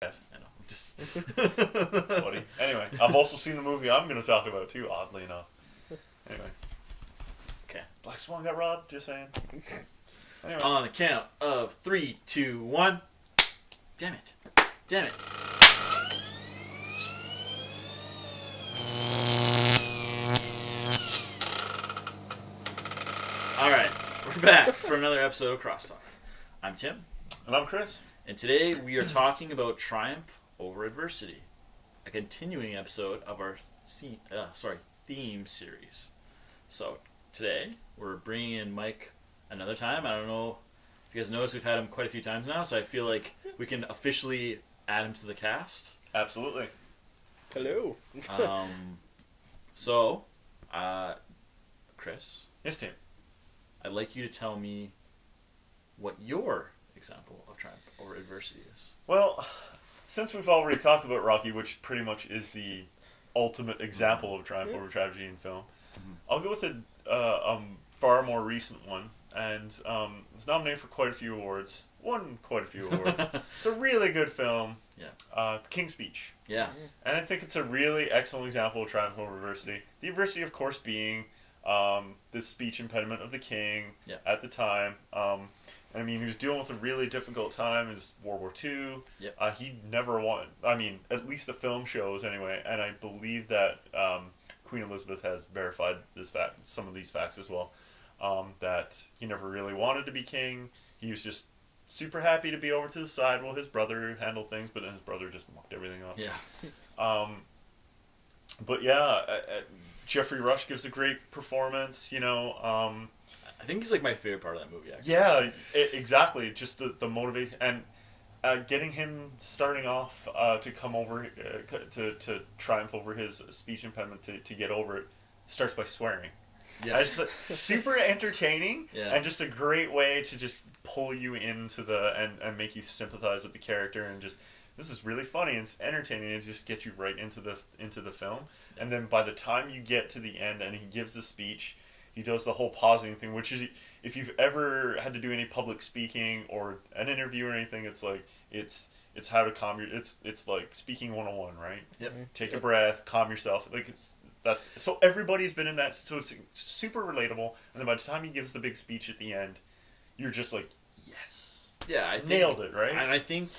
I know. Just funny. Anyway, I've also seen the movie I'm going to talk about too. Oddly enough. Anyway. Okay. Black Swan got robbed. Just saying. Anyway. On the count of 3, 2, 1. Damn it. Damn it. Alright, we're back for another episode of Crosstalk. I'm Tim. And I'm Chris. And today we are talking about triumph over adversity. A continuing episode of our theme series. So today we're bringing in Mike another time. I don't know if you guys noticed we've had him quite a few times now, so I feel like we can officially add him to the cast. Absolutely. Hello. Chris. Yes, Tim. I'd like you to tell me what your example of triumph over adversity is. Well, since we've already talked about Rocky, which pretty much is the ultimate example of triumph over tragedy in film, I'll go with a far more recent one, and it's nominated for quite a few awards. Won quite a few awards. It's a really good film. Yeah. King's Speech. Yeah. And I think it's a really excellent example of triumph over adversity. The adversity, of course, being the speech impediment of the king at the time. I mean, he was dealing with a really difficult time. It was World War II. Yep. He never won. I mean, at least the film shows anyway. And I believe that Queen Elizabeth has verified some of these facts as well. That he never really wanted to be king. He was just super happy to be over to the side while his brother handled things, but then his brother just mucked everything up. Yeah. But yeah, Jeffrey Rush gives a great performance. I think he's like my favorite part of that movie, actually. Yeah, exactly. Just the motivation and getting him starting off to come over to triumph over his speech impediment to get over it starts by swearing. Yeah. It's super entertaining and just a great way to just pull you into and make you sympathize with the character and just this is really funny and it's entertaining and just get you right into the film. And then by the time you get to the end and he gives the speech, he does the whole pausing thing, which is if you've ever had to do any public speaking or an interview or anything, it's like it's how to calm your it's like speaking 101, right? Yep. Take a breath, calm yourself. Like so everybody's been in that, so it's super relatable. And then by the time he gives the big speech at the end, you're just like, yes, yeah, I think, nailed it, right? And I think,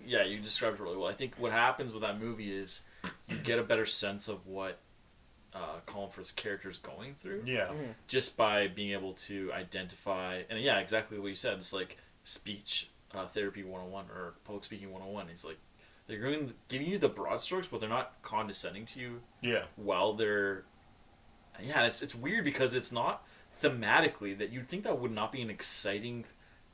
yeah, you described it really well. I think what happens with that movie is you get a better sense of what Colin Firth's character is going through. Yeah, just by being able to identify, and yeah, exactly what you said. It's like speech therapy 101 or public speaking 101. He's like, they're giving you the broad strokes, but they're not condescending to you. Yeah. While they're, yeah, it's weird because it's not thematically that you'd think that would not be an exciting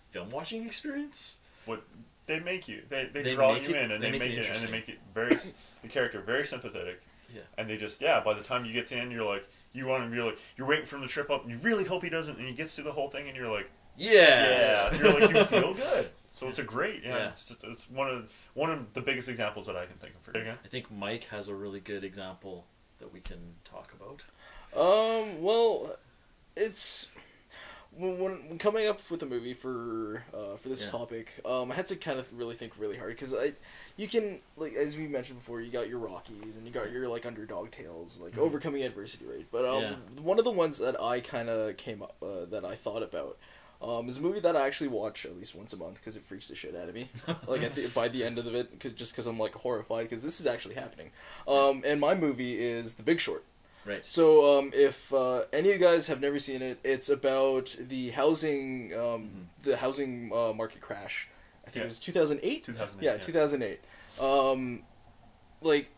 film watching experience. What they make you, they draw you in, and they make it very the character very sympathetic. Yeah. And they just by the time you get to the end, you're like you're waiting for him to trip up, and you really hope he doesn't, and he gets through the whole thing, and you're like and you're like you feel good. So it's a great it's one of the biggest examples that I can think of for I think Mike has a really good example that we can talk about. Well, it's when coming up with a movie for this topic, I had to kind of really think really hard because you can, like as we mentioned before, you got your Rockies and you got your like underdog tales, like overcoming adversity, right? But one of the ones that I kind of came up that I thought about. Is a movie that I actually watch at least once a month because it freaks the shit out of me. Like by the end of it, because I'm like horrified because this is actually happening. And my movie is The Big Short. Right. So if any of you guys have never seen it, it's about the housing market crash. I think it was 2008. 2008. Yeah, 2008. Like,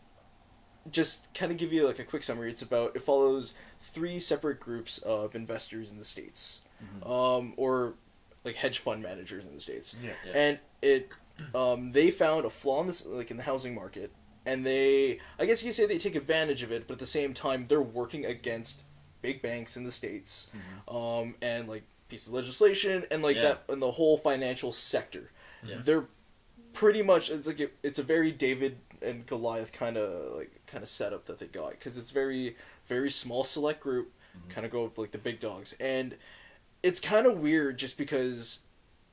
just kind of give you like a quick summary. It follows 3 separate groups of investors in the States. Or like hedge fund managers in the States, and they found a flaw in this, like in the housing market, and I guess you could say they take advantage of it, but at the same time they're working against big banks in the States, and like pieces of legislation and like that in the whole financial sector. They're pretty much it's a very David and Goliath kind of setup that they got because it's very very small select group, kind of go with like the big dogs and. It's kind of weird just because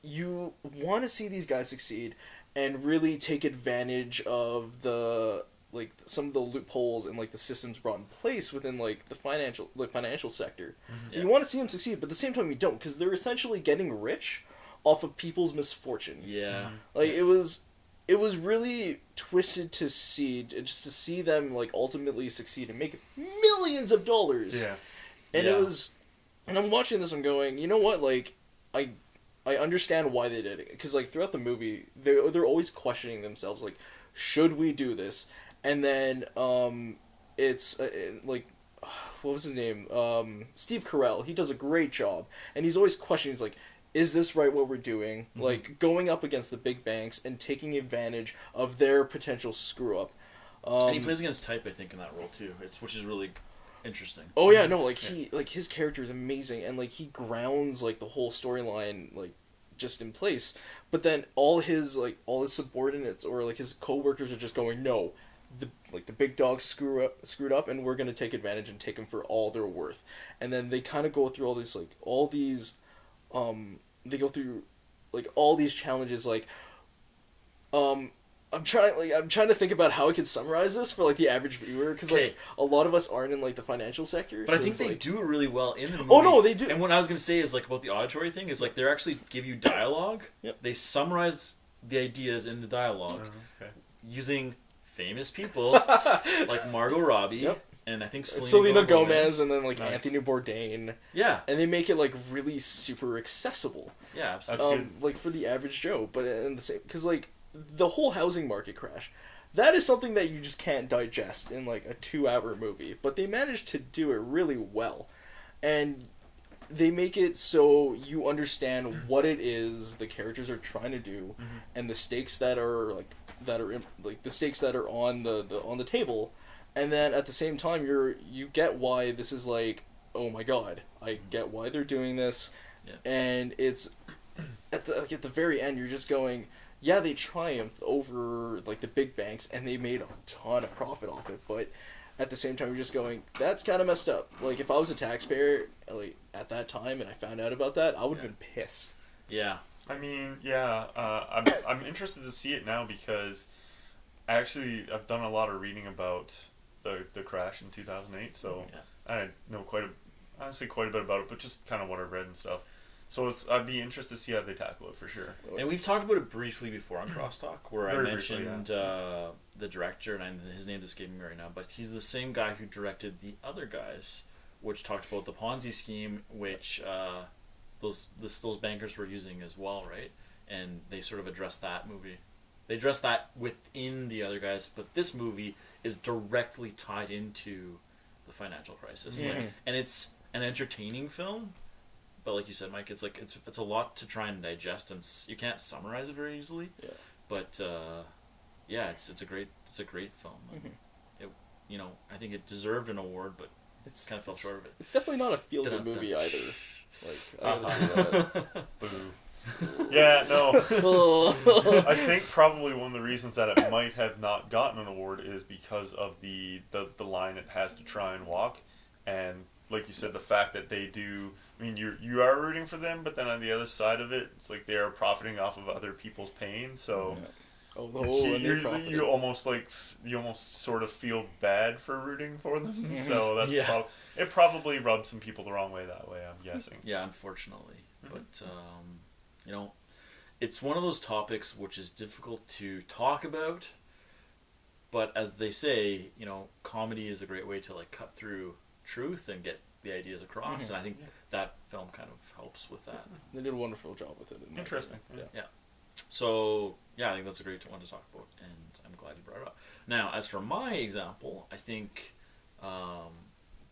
you want to see these guys succeed, and really take advantage of the like some of the loopholes and like the systems brought in place within like the financial sector. Yeah. You want to see them succeed, but at the same time you don't, because they're essentially getting rich off of people's misfortune. Yeah. Like it was really twisted to see, just to see them like ultimately succeed and make millions of dollars. Yeah. And Yeah. it was, and I'm watching this, I'm going, you know what, like I understand why they did it, because like throughout the movie they're always questioning themselves, like, should we do this? And then it's like, what was his name? Steve Carell. He does a great job, and he's always questioning. He's like, is this right what we're doing? Mm-hmm. Like going up against the big banks and taking advantage of their potential screw up. And he plays against type, I think, in that role too. Which is really interesting. Oh yeah, no, like his character is amazing, and like he grounds like the whole storyline like just in place. But then all his subordinates or like his coworkers are just going, no, the big dogs screwed up, and we're gonna take advantage and take them for all they're worth. And then they kind of go through all these they go through like all these challenges. Like I'm trying to think about how I could summarize this for like the average viewer, because like a lot of us aren't in like the financial sector. But so I think they do it really well in the movie. Oh no, they do. And what I was gonna say is like about the auditory thing is like they actually give you dialogue. Yep. They summarize the ideas in the dialogue using famous people like Margot Robbie and I think Selena Gomez, and then like Anthony Bourdain. Yeah. And they make it like really super accessible. Yeah, absolutely. That's good. Like for the average Joe, but in the same, because like the whole housing market crash, that is something that you just can't digest in like a 2-hour movie, but they managed to do it really well. And they make it so you understand what it is the characters are trying to do, and the stakes that are the stakes that are on the table, and then at the same time you get why this is like, oh my god, I get why they're doing this. And it's at the very end you're just going, yeah, they triumphed over like the big banks and they made a ton of profit off it, but at the same time you're just going, that's kind of messed up. Like if I was a taxpayer like at that time and I found out about that, I would have been pissed. Yeah. I mean, I'm interested to see it now, because I've done a lot of reading about the crash in 2008, so I know quite a bit about it, but just kind of what I've read and stuff. So I'd be interested to see how they tackle it for sure. And we've talked about it briefly before on Crosstalk, where I mentioned the director, and his name's escaping me right now, but he's the same guy who directed The Other Guys, which talked about the Ponzi scheme, which those bankers were using as well, right? And they sort of addressed that movie. They addressed that within The Other Guys, but this movie is directly tied into the financial crisis. Mm-hmm. And it's an entertaining film. But like you said, Mike, it's like it's a lot to try and digest, and you can't summarize it very easily. Yeah. But it's a great film. It, I think it deserved an award, but it kind of fell short of it. It's definitely not a feel-good movie either. Like I gotta say that. Boo. Yeah, no. I think probably one of the reasons that it might have not gotten an award is because of the line it has to try and walk, and like you said, the fact that they do. I mean, you are rooting for them, but then on the other side of it, it's like they are profiting off of other people's pain. So you almost sort of feel bad for rooting for them. So that's it probably rubs some people the wrong way that way, I'm guessing. Yeah, unfortunately, but it's one of those topics which is difficult to talk about. But as they say, comedy is a great way to like cut through truth and get the ideas across, and I think that film kind of helps with that. They did a wonderful job with it. Interesting. Yeah. So I think that's a great one to talk about, and I'm glad you brought it up. Now, as for my example, I think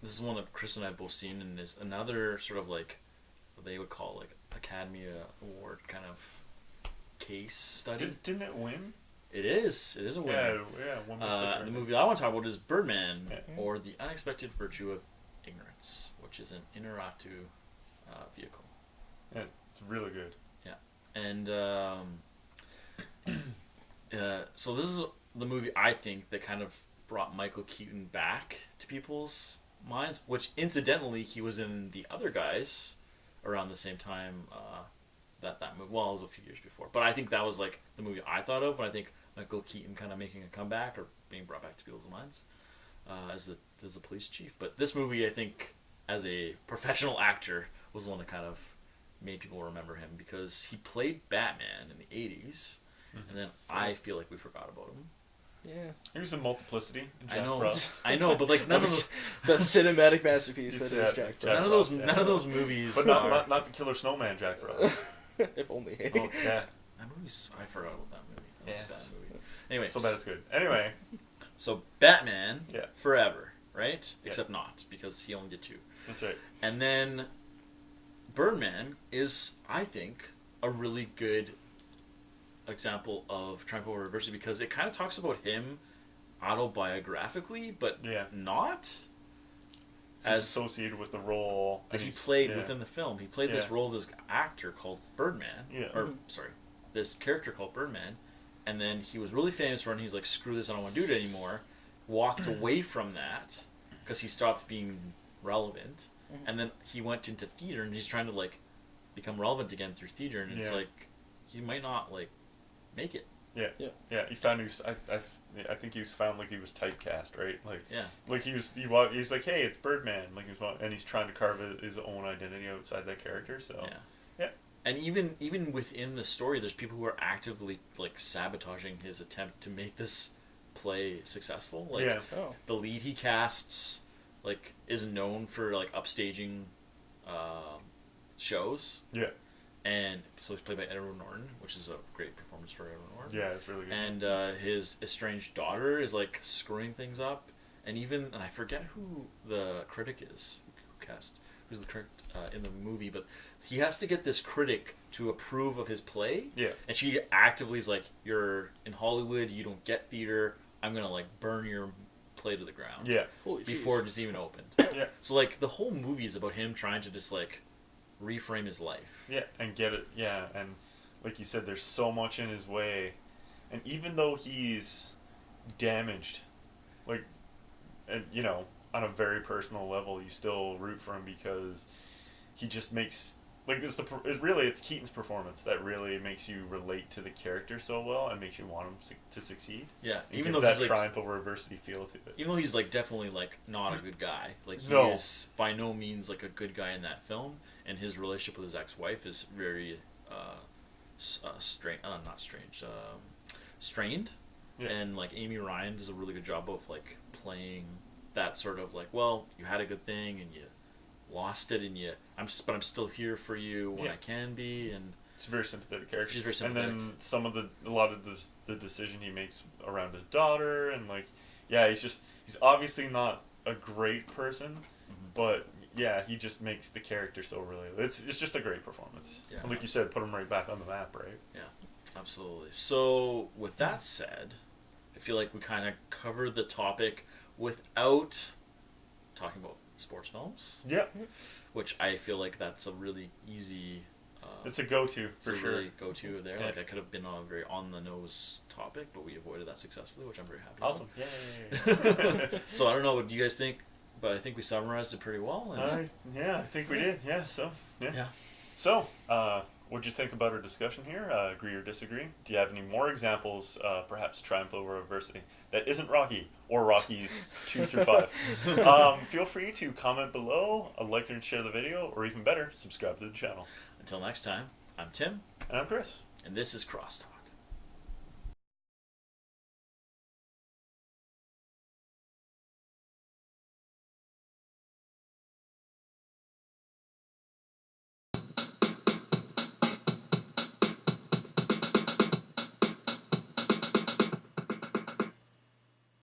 this is one that Chris and I have both seen, and is another sort of like what they would call like Academy Award kind of case study. Didn't it win? It is a winner. Yeah. The movie I want to talk about is Birdman, or The Unexpected Virtue of Ignorance, which is an Inarritu vehicle. Yeah, it's really good. Yeah, and so this is the movie I think that kind of brought Michael Keaton back to people's minds, which incidentally he was in The Other Guys around the same time that movie. Well, it was a few years before, but I think that was like the movie I thought of when I think Michael Keaton kind of making a comeback or being brought back to people's minds as the police chief. But this movie, I think, as a professional actor, was the one that kind of made people remember him because he played Batman in the 80s, and then I feel like we forgot about him. Yeah, he was in Multiplicity. I know, but like none of those that cinematic masterpiece that is Jack Frost. None of those movies, but not the Killer Snowman Jack Frost. If only. Oh yeah, that movie's. I forgot about that movie. That was a bad movie. Anyway, so bad it's good. Anyway, so Batman, yeah. Forever, right? Yeah. Except not because he only did 2. That's right. And then Birdman is, I think, a really good example of triumph over adversity because it kind of talks about him autobiographically, but not as associated with the role that he played within the film. He played this role of this actor called Birdman, this character called Birdman, and then he was really famous for it, and he's like, screw this, I don't want to do it anymore, walked away from that because he stopped being relevant, and then he went into theater, and he's trying to like become relevant again through theater, and it's like he might not like make it. Yeah. He found I think he was found like he was typecast, right? Like like he's like, hey, it's Birdman, like and he's trying to carve his own identity outside that character. So and even within the story, there's people who are actively like sabotaging his attempt to make this play successful. Like the lead he casts like is known for like upstaging shows. Yeah. And so he's played by Edward Norton, which is a great performance for Edward Norton. Yeah, it's really good. And his estranged daughter is like screwing things up, and I forget who the critic is who's the critic in the movie, but he has to get this critic to approve of his play. Yeah. And she actively is like, "You're in Hollywood, you don't get theater. I'm gonna like burn your play to the ground." Yeah. Before it's even opened. Yeah. So like the whole movie is about him trying to just like reframe his life. Yeah, and get it. Yeah, and like you said, there's so much in his way, and even though he's damaged, like, and you know, on a very personal level, you still root for him because he just makes like it's Keaton's performance that really makes you relate to the character so well and makes you want him to succeed. Yeah, even though that triumph over adversity feel to it. Even though he's like definitely like not a good guy, like he is by no means like a good guy in that film. And his relationship with his ex-wife is very strained. Yeah. And like Amy Ryan does a really good job of like playing that sort of like, well, you had a good thing and you lost it, and but I'm still here for you when I can be, and it's a very sympathetic character. She's very sympathetic. And then a lot of the decision he makes around his daughter, and like, he's obviously not a great person, but he just makes the character so relatable. It's just a great performance. Yeah. And like you said, put him right back on the map, right? Yeah, absolutely. So with that said, I feel like we kind of covered the topic without talking about sports films. Yeah. Which I feel like that's a really easy... it's a go-to, for sure. Really go-to there. Yeah. Like I could have been on a very on-the-nose topic, but we avoided that successfully, which I'm very happy about. Awesome. Yeah. So I don't know, what do you guys think? But I think we summarized it pretty well. I think we did. Yeah. So So, what'd you think about our discussion here? Agree or disagree? Do you have any more examples, perhaps triumph over adversity that isn't Rocky or Rockies 2 through 5? Feel free to comment below, like and share the video, or even better, subscribe to the channel. Until next time, I'm Tim. And I'm Chris. And this is Crosstalk.